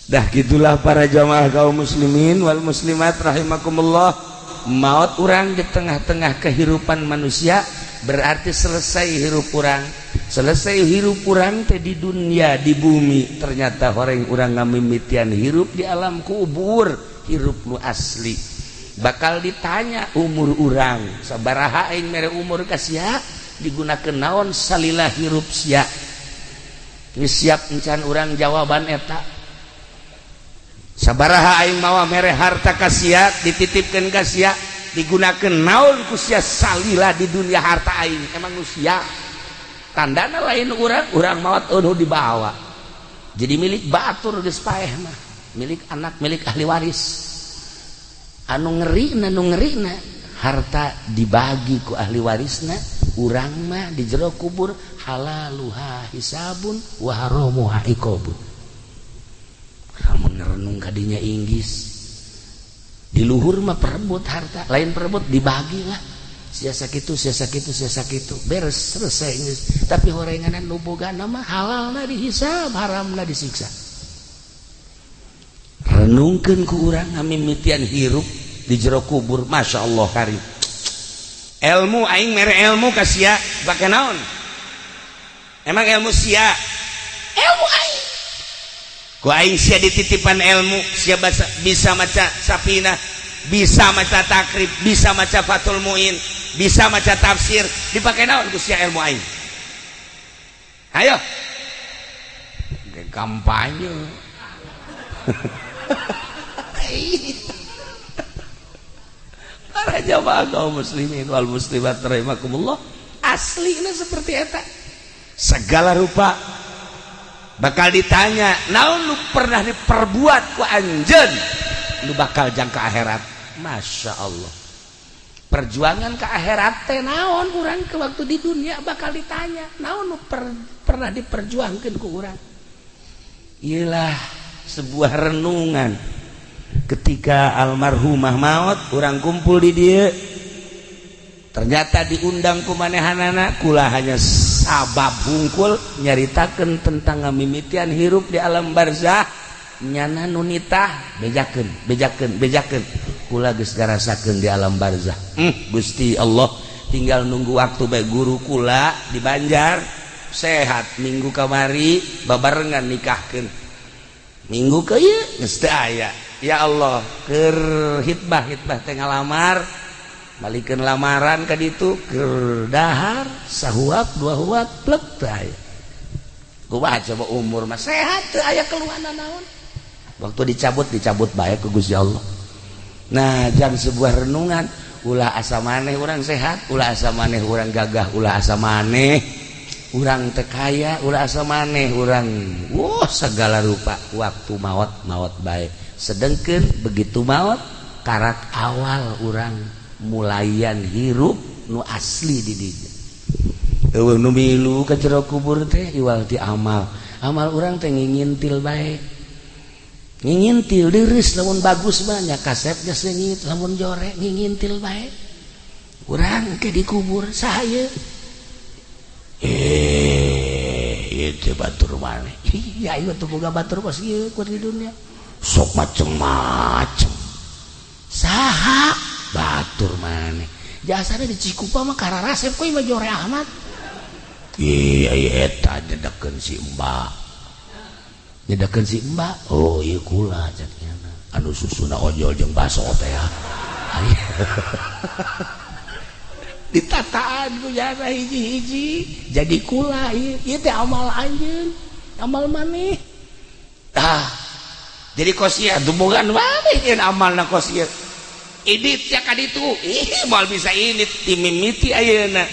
dah gitulah para jamaah kaum muslimin wal muslimat rahimakumullah maut urang di tengah-tengah kehidupan manusia berarti selesai hirup urang teh di dunia di bumi ternyata orang ngamimitian hirup di alam kubur hirup nu asli bakal ditanya umur urang sabaraha aing mere umur ka sia digunakeun naon salila hirup sia geus siap encan urang jawaban eta sabaraha aing mawa mere harta ka sia dititipkeun ka sia digunakeun naon ku sia salila di dunia harta aing emang nu sia tandana lain urang maot eueuh dibawa jadi milik batur geus paeh mah milik anak milik ahli waris anu ngerina harta dibagi ku ahli warisna urang mah di jero kubur halaluha hisabun wa haramuha iqabun lamun renung kadinya inggis di luhur mah perebut harta lain perebut dibagi lah sia sakitu beres selesai geus tapi horenganan nu bogana mah halalna dihisab haramna disiksa renungkeun ku urang ngamimitian hirup di jero kubur Masya Allah karim ilmu aing mere ilmu ka sia bake naon emang ilmu sia ilmu aing ku aing sia dititipan ilmu sia bisa maca sapina bisa maca takrib bisa maca fatul muin bisa maca tafsir dipakai naon ku sia ilmu aing ayo kampanye para jamaah kaum muslimin wal muslimat rahimakumullah aslinya seperti eta segala rupa bakal ditanya naon lu pernah diperbuat ku anjeun lu bakal jang ke akhirat Masya Allah perjuangan ke akhirat teh naon urang ke waktu di dunia bakal ditanya naon lu pernah diperjuangkeun ku urang iyalah sebuah renungan ketika almarhumah maut urang kumpul di dieu ternyata diundang ku manehanana kula hanya sabab hungkul nyaritakeun tentang ngamimitian hirup di alam barzah nyana nu nitah bejakeun kula geus ngarasakeun di alam barzah Gusti Allah tinggal nunggu waktu bae guru kula di Banjar sehat minggu kamari babarengan nikahkeun minggu ke ieu geus teu aya ya Allah keur hitbah teh ngalamar balikeun lamaran ka ditu keur dahar sahuap dua huap plek teh aya kumaha coba umur mah sehat teu aya keluhana naon waktu dicabut bae ku Gusti Allah nah jang sebuah renungan ulah asa maneh urang sehat ulah asa maneh urang gagah ulah asa maneh urang teu kaya ulah asa maneh urang segala rupa waktu maot bae sedengkeun begitu maot karak awal urang mulayan hirup nu asli di dieu eueuh nu milu ka jero kubur teh iwal ti amal urang teh ngingintil bae ngingintil diris lamun bagus banyak kasetnya seungit lamun jore ngingintil bae urang ke dikubur saha itu batur maneh iya ieu teu boga batur kos ieu ku di dunia sok macem-macem saha batur maneh jasana di Cikupa mah kararasep koy mah jore amat iya eta nyedekeun si Mbak oh ieu kula cenah anu susuna ojol jeung baso teh ya ditataan ku jasa hiji-hiji jadi kula ieu teh amal anjeun amal maneh jadi kosiat dumungan wae ieun amalna kosiat idit nya ka ditu moal bisa init timimiti ayeuna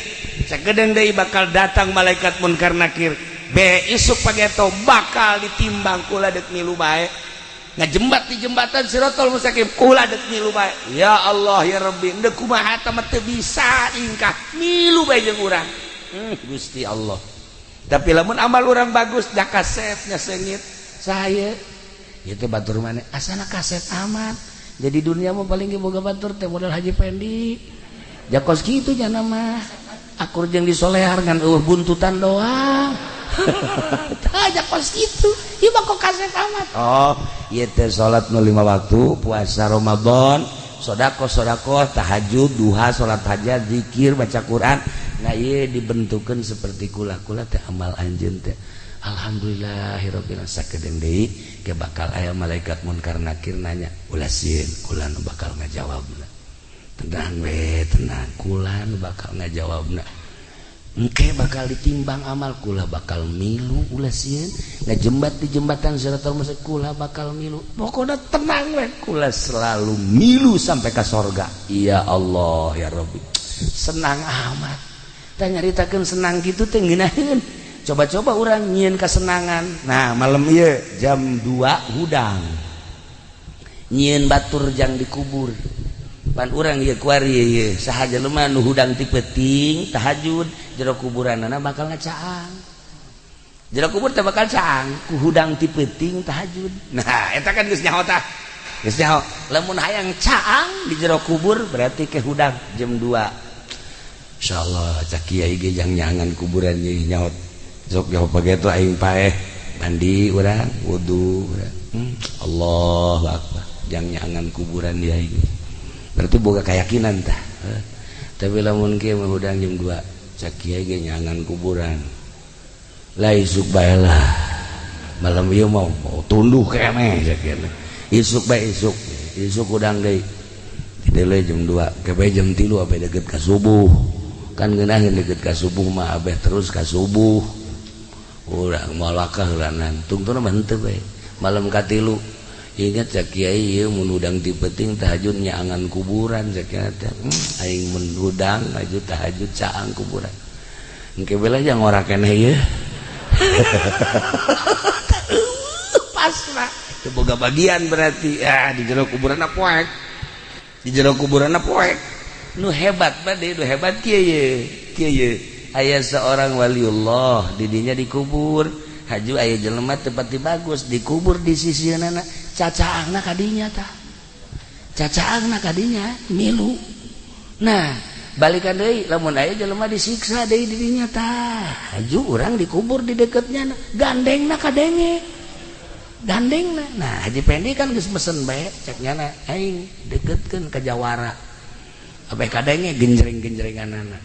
sakedeung deui bakal datang malaikat munkar nakir isuk pageto bakal ditimbang kula dek milu bae ngajembat di jembatan Siratal Mustaqim kula dek milu bae ya Allah ya Rabbi endeu kumaha teh teu bisa ingkah milu bae jeung urang Gusti Allah tapi lamun amal urang bagus da kasetnya seungit saya ieu teh batur maneh asana kaset amat jadi dunia mah paling ge boga batur teh modal Haji Pendi jakos kitu nya mah akur jeung disolehar ngan buntutan doang aja kos gitu ieu mah kok kaset amat ieu teh salat nu 5 waktu puasa Ramadan sedekah tahajud duha salat hajat zikir baca Quran nah ieu dibentukeun seperti kula teh amal anjeun teh alhamdulillahirabbil alamin sakedeung deui ge bakal aya malaikat munkar nakir nanya ulah sieun kula nu bakal ngajawabna tenang we tenang kula nu bakal ngajawabna engke bakal ditimbang amal kula bakal milu ulah sieun ngajembat di jembatan Siratal Mustaqim kula bakal milu pokona tenang we kula selalu milu sampai ka sorga ya Allah ya Rabbi senang amat tah nyaritakeun senang kitu teh ngeunaheun coba-coba urang nyieun kasenangan nah malam ieu jam 2 hudang nyieun batur jang dikubur pan urang ieu kuari ieu saha jelema nu hudang ti peuting tahajud jero kuburanna bakal ngacaang jero kubur teh bakal caang ku hudang ti peuting tahajud nah eta kan geus nyaho tah geus nyaho lamun hayang caang di jero kubur berarti ke hudang jam 2 insyaallah cak kiai ge jang nyangan kuburan ieu nyaho sok nyaho pageto aing paeh mandi urang wudu Allahu akbar jang nyangan kuburan dia ieu berarti boga keyakinan tah tapi lamun kieu mah hudang jam 2 cak kiai ge nyangan kuburan lah isuk bae lah malam ieu mau tunduh keneh cak kieu isuk bae isuk hudang deui dideuleu jam 2 ke bae jam 3 abe deukeut ka subuh kan ngeunaheun deukeut ka subuh mah abeh terus ka subuh urang moal wakah heulanan tungtuna mah henteu bae malam ka 3 ingat cak kiai ieu mun hudang ti peuting tahajud nyaangan kuburan cak kiai teh aing mun hudang maju tahajud caang kuburan engke bela yang ora keneh ieu pasrah teu boga bagian berarti di jero kuburanna poek di jero kuburanna poek nu hebat bade nu hebat kieu aya seorang waliullah di dinya dikubur haju aya jelema tempat bagus dikubur di sisieunana cacaangna kadinya tah cacaangna kadinya milu nah balikan deui lamun aya jelema disiksa deui di dinya tah haju urang dikubur di deketnya gandengna kadenge gandengna nah Haji Pendi kan geus mesen bae ceknyana aing deketkeun ka jawara abe kadenge genjreng-genjrenganana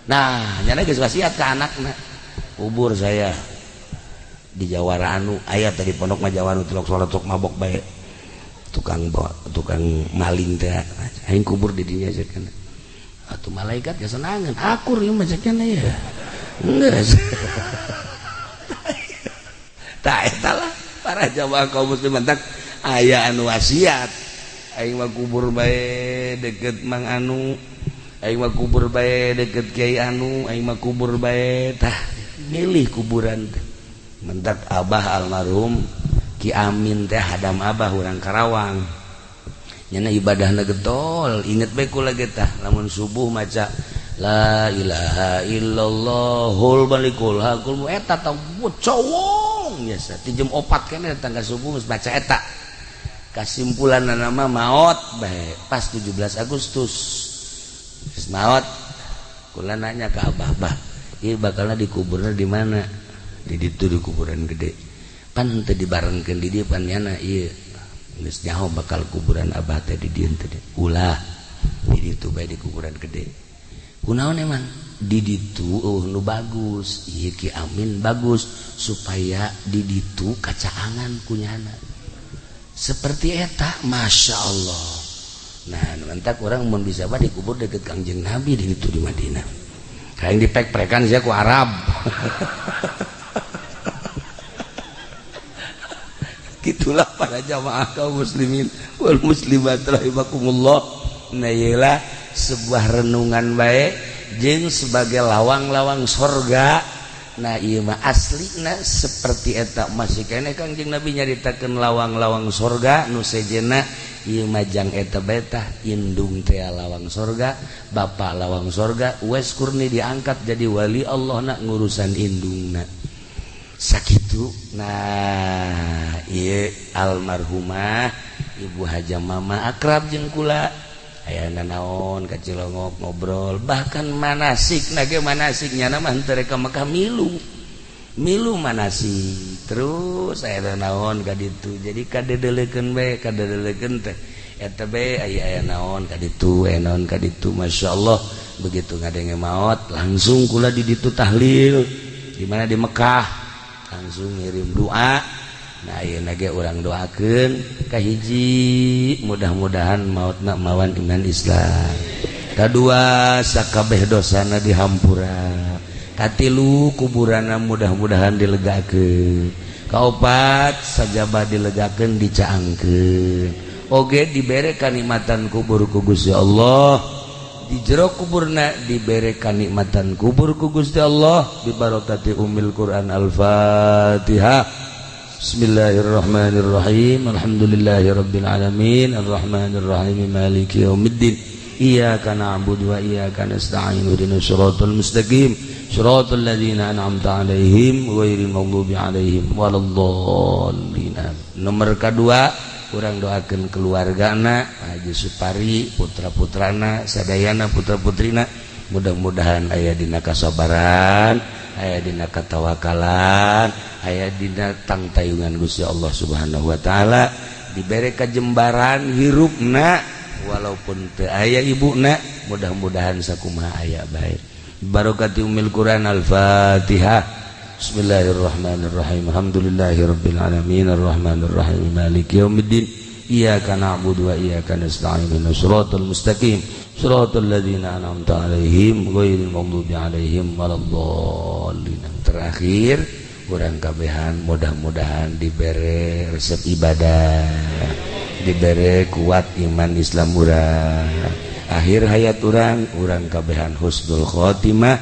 nah nyana geus wasiat ka anakna kubur saya di Jawara anu aya tadi pondok mah Jawara tulok salat sok mabok bae tukang maling teh aing kubur di dinya ceuk atuh malaikat geus senangeun akur ieu mah ceukna ya geus tah eta lah para jamaah kaum muslimin tak aya anu wasiat aing mah kubur bae deket mang anu aing mah kubur bae deket kiai anu aing mah kubur bae tah milih kuburan teh mentak abah almarhum Ki Amin teh hadam abah urang Karawang nyana ibadahna getol inget bae kula tah lamun subuh maca la ilaha illallahul malikul hakul eta tah cowong biasa ti jam 4 keneh tanggal subuh geus baca eta kasimpulanna nama maot bae pas 17 Agustus maot kula nanya ke abah bah ieu bakalna dikuburna di mana di ditu di kuburan gede pan teu dibarengkeun di dieu pan nyana ieu geus nyaho bakal kuburan abah teh di dieu teh ulah di ditu bae di kuburan gede kunaon emang di ditu nu bagus ieu Ki Amin bagus supaya di ditu kacaangan kunyana seperti eta Masya Allah. Nah nantak orang mun bisa bah dikubur deket Kangjeng Nabi di ditu di Madinah kayak dipek-pekan sia ku Arab gitulah para jamaah kaum muslimin wal muslimat rahimakumullah. Nah iyalah sebuah renungan baik jeung sebagai lawang-lawang sorga. Nah ieu mah aslina seperti eta masih keneh Kangjeng Nabi nyaritakeun lawang-lawang sorga nu sejenna ieu mah jang eta bae tah indung teh lawang sorga bapa lawang sorga Uwais Kurni diangkat jadi wali Allah nak ngurusan indungna sakitu. Nah ieu almarhumah Ibu Haja Mama akrab jeung kula aya naon ka Cilongok ngobrol bahkan manasik nage manasiknya mah henteu rek ka Mekah milu manasik terus aya naon ka ditu jadi kadedelekeun bae kadedelekeun teh eta bae aya naon ka ditu aya naon ka ditu masyaallah begitu ngadenge maot langsung kula di ditu tahlil di mana di Mekah langsung ngirim doa. Nah ayeuna ge urang doakeun kahiji mudah-mudahan mautna mawan iman Islam, kadua sakabeh dosana dihampura, katilu kuburanna mudah-mudahan dilegakeun, kaopat sajabah dilegakeun dicaangkeun, oge dibere kanikmatan kubur ku Gusti Allah, di jero kuburna dibere kanikmatan kubur ku Gusti Allah bi barokati Ummul Quran Al-Fatihah. Bismillahirrahmanirrahim. Alhamdulillahirabbil alamin arrahmanir rahim maliki yaumiddin iyyaka na'budu wa iyyaka nasta'in ihdinas siratal mustaqim siratal ladzina an'amta 'alaihim ghairil maghdubi 'alaihim waladdallin. Nomor kedua urang doakeun keluargana Haji Supari putra-putrana sadayana putra-putrina mudah-mudahan aya dina kasabaran aya dina katawakalan aya dina tangtayungan Gusti Allah Subhanahu wa taala dibere kajembaran hirupna walaupun teu aya ibuna mudah-mudahan sakumaha aya bae barokati Ummul Quran Al-Fatihah. Bismillahirrahmanirrahim. Alhamdulillahirabbil alamin arrahmanir rahim maliki yaumiddin iyyaka na'budu wa iyyaka nasta'in ihdinas siratal mustaqim siratal ladzina an'amta 'alaihim ghairil maghdubi 'alaihim waladdallin. Terakhir urang kabehan mudah-mudahan dibere resep ibadah, dibere kuat iman Islam urang, akhir hayat urang kabehan husnul khotimah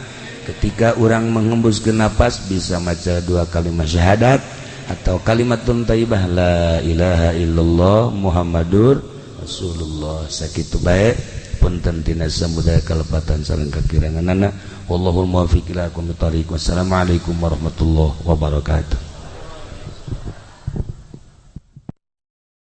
ketika urang menghembuskeun napas bisa maca 2 kalimat syahadat atau kalimatun thayyibah la ilaha illallah Muhammadur Rasulullah sakitu bae punten tina samudaya kalepatan sareng kakiranganana wallahul muwaffiq ila aqwamit thoriq. Wassalamualaikum warahmatullahi wabarakatuh.